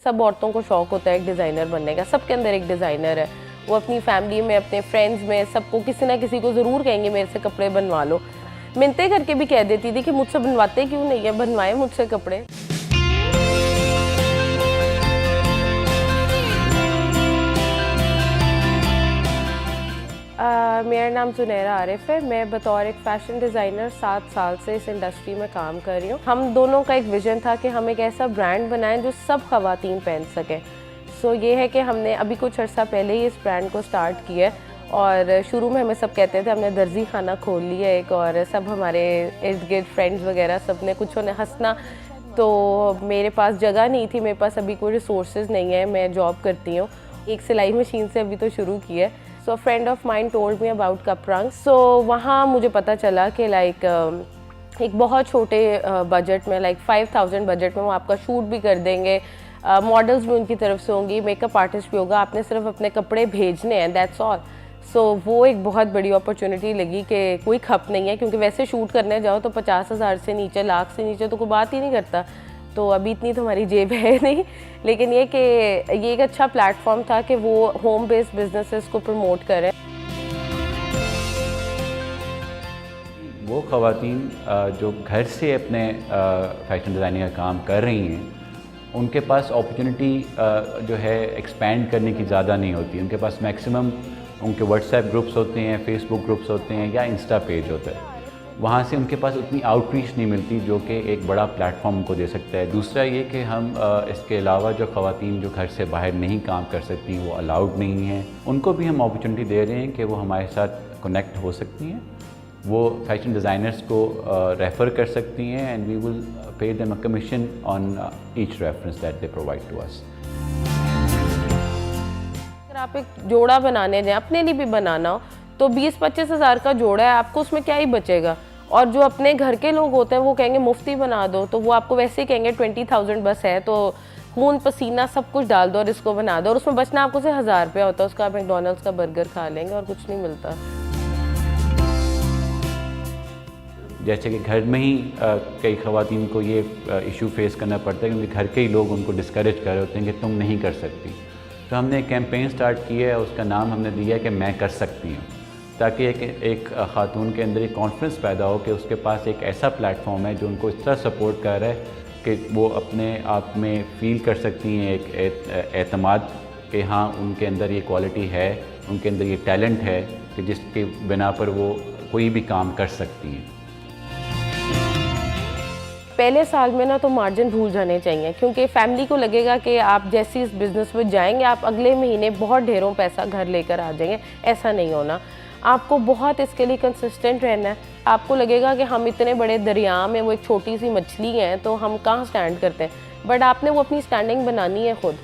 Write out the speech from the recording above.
सब औरतों को शौक़ होता है एक डिज़ाइनर बनने का, सबके अंदर एक डिज़ाइनर है। वो अपनी फैमिली में, अपने फ्रेंड्स में, सबको किसी ना किसी को ज़रूर कहेंगे मेरे से कपड़े बनवा लो। मिन्नतें करके भी कह देती थी कि मुझसे बनवाते क्यों नहीं है, बनवाए मुझसे कपड़े। मेरा नाम ज़ुनैरा आरिफ है। मैं बतौर एक फ़ैशन डिज़ाइनर 7 साल से इस इंडस्ट्री में काम कर रही हूँ। हम दोनों का एक विज़न था कि हम एक ऐसा ब्रांड बनाएं जो सब ख़वातीन पहन सकें। सो ये है कि हमने अभी कुछ अर्सा पहले ही इस ब्रांड को स्टार्ट किया है और शुरू में हमें सब कहते थे हमने दर्जी खाना खोल लिया एक, और सब हमारे इर्द गिर्द फ्रेंड्स वगैरह सब ने कुछ ने हंसना। तो मेरे पास जगह नहीं थी, मेरे पास अभी कोई रिसोर्सेज नहीं है, मैं जॉब करती हूँ, एक सिलाई मशीन से अभी तो शुरू की है। So friend of mine told me about कपरंग। सो वहाँ मुझे पता चला कि लाइक एक बहुत छोटे बजट में, लाइक 5000 बजट में वो आपका शूट भी कर देंगे, मॉडल्स भी उनकी तरफ से होंगी, मेकअप आर्टिस्ट भी होगा, आपने सिर्फ अपने कपड़े भेजने हैं, दैट्स ऑल। सो वो एक बहुत बड़ी अपॉर्चुनिटी लगी कि कोई खप नहीं है, क्योंकि वैसे शूट करने जाओ तो 50,000 से नीचे, लाख से नीचे तो कोई बात ही नहीं करता। तो अभी इतनी तो हमारी जेब है नहीं, लेकिन ये कि ये एक अच्छा प्लेटफॉर्म था कि वो होम बेस्ड बिजनेसेस को प्रमोट करें। वो ख़वातीन जो घर से अपने फैशन डिज़ाइनिंग का काम कर रही हैं, उनके पास अपॉर्चुनिटी जो है एक्सपेंड करने की ज़्यादा नहीं होती। उनके पास मैक्सिमम उनके व्हाट्सएप ग्रुप्स होते हैं, फेसबुक ग्रुप्स होते हैं या इंस्टा पेज होता है। वहाँ से उनके पास उतनी आउटरीच नहीं मिलती जो कि एक बड़ा प्लेटफॉर्म उनको दे सकता है। दूसरा ये कि हम इसके अलावा जो ख़वातीन जो घर से बाहर नहीं काम कर सकती, वो अलाउड नहीं हैं, उनको भी हम अपॉर्चुनिटी दे रहे हैं कि वो हमारे साथ कनेक्ट हो सकती हैं, वो फैशन डिज़ाइनर्स को रेफ़र कर सकती हैं and we will pay them a commission on each reference that they provide to us. अगर आप एक जोड़ा बनाने जाएं, अपने लिए भी बनाना हो, तो 20-25 हज़ार का जोड़ा है, आपको उसमें क्या ही बचेगा। और जो अपने घर के लोग होते हैं वो कहेंगे मुफ्ती बना दो, तो वो आपको वैसे ही कहेंगे 20,000 बस है, तो खून पसीना सब कुछ डाल दो और इसको बना दो, और उसमें बचना आपको से 1000 रुपया होता है, उसका आप मैकडॉनल्ड्स का बर्गर खा लेंगे और कुछ नहीं मिलता। जैसे कि घर में ही कई ख़वातीन को ये इशू फेस करना पड़ता है क्योंकि घर के ही लोग उनको डिस्करेज कर रहे होते हैं कि तुम नहीं कर सकती। तो हमने एक कैंपेन स्टार्ट किया है, उसका नाम हमने दिया है कि मैं कर सकती हूँ, ताकि एक ख़ातून के अंदर एक कॉन्फिडेंस पैदा हो कि उसके पास एक ऐसा प्लेटफॉर्म है जो उनको इस तरह सपोर्ट कर रहा है कि वो अपने आप में फ़ील कर सकती हैं एक एतमाद कि हाँ उनके अंदर ये क्वालिटी है, उनके अंदर ये टैलेंट है कि जिसके बिना पर वो कोई भी काम कर सकती हैं। पहले साल में ना तो मार्जिन भूल जाने चाहिए, क्योंकि फैमिली को लगेगा कि आप जैसे इस बिज़नेस में जाएंगे आप अगले महीने बहुत ढेरों पैसा घर लेकर आ जाएंगे। ऐसा नहीं होना, आपको बहुत इसके लिए कंसिस्टेंट रहना है। आपको लगेगा कि हम इतने बड़े दरिया में वो एक छोटी सी मछली हैं तो हम कहाँ स्टैंड करते हैं, बट आपने वो अपनी स्टैंडिंग बनानी है खुद।